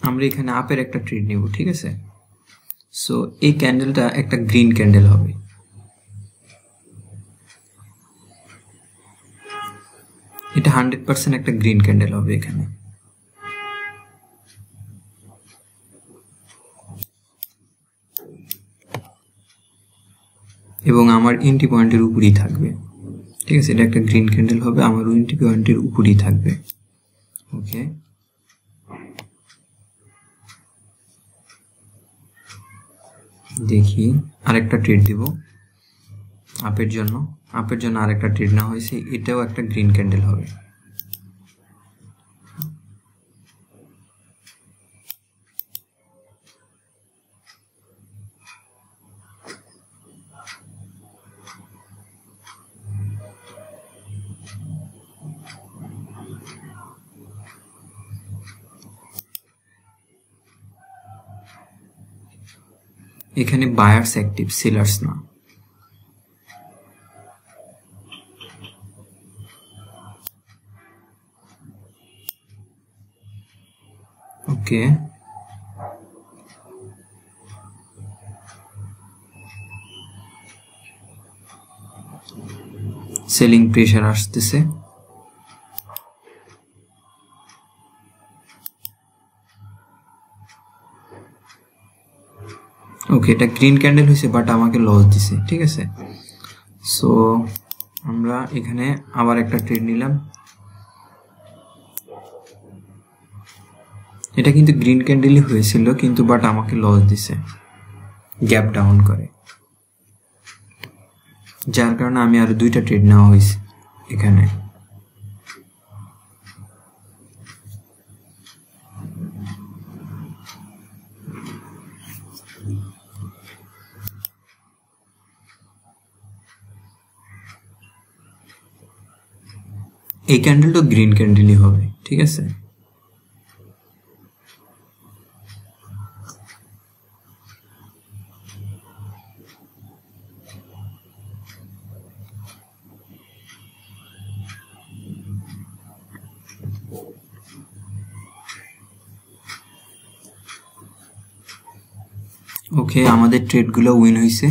আমরা এখানে আপের একটা ট্রেড নিব, ঠিক আছে। সো এই ক্যান্ডেলটা একটা গ্রিন ক্যান্ডেল হবে, এটা 100% একটা গ্রিন ক্যান্ডেল হবে এখানে। এবং আমার এন্ট্রি পয়েন্টের উপরেই থাকবে, ঠিক আছে। এটা একটা গ্রিন ক্যান্ডেল হবে, আমার এন্ট্রি পয়েন্টের উপরেই থাকবে। ওকে, দেখি আরেকটা ট্রেড দিব আপের জন্য। আরেকটা ট্রেড নেওয়া হয়েছে, এটাও একটা গ্রিন ক্যান্ডেল হবে। এখানে বায়ার্স অ্যাক্টিভ, সেলার্স না। ওকে, সেলিং প্রেসার আসতেছে। ওকে, এটা গ্রিন ক্যান্ডেল হয়েছে বাট আমাকে লস দিছে, ঠিক আছে। সো আমরা এখানে আবার একটা ট্রেড নিলাম, এটা কিন্তু গ্রিন ক্যান্ডেলই হয়েছিল কিন্তু বাট আমাকে লস দিছে, গ্যাপ ডাউন করে, যার কারণে আমি আরো দুইটা ট্রেড নেওয়া হয়েছে এখানে। এই ক্যান্ডেলটা গ্রিন ক্যান্ডেলই হবে, ঠিক আছে। ওকে, আমাদের ট্রেডগুলো উইন হয়েছে।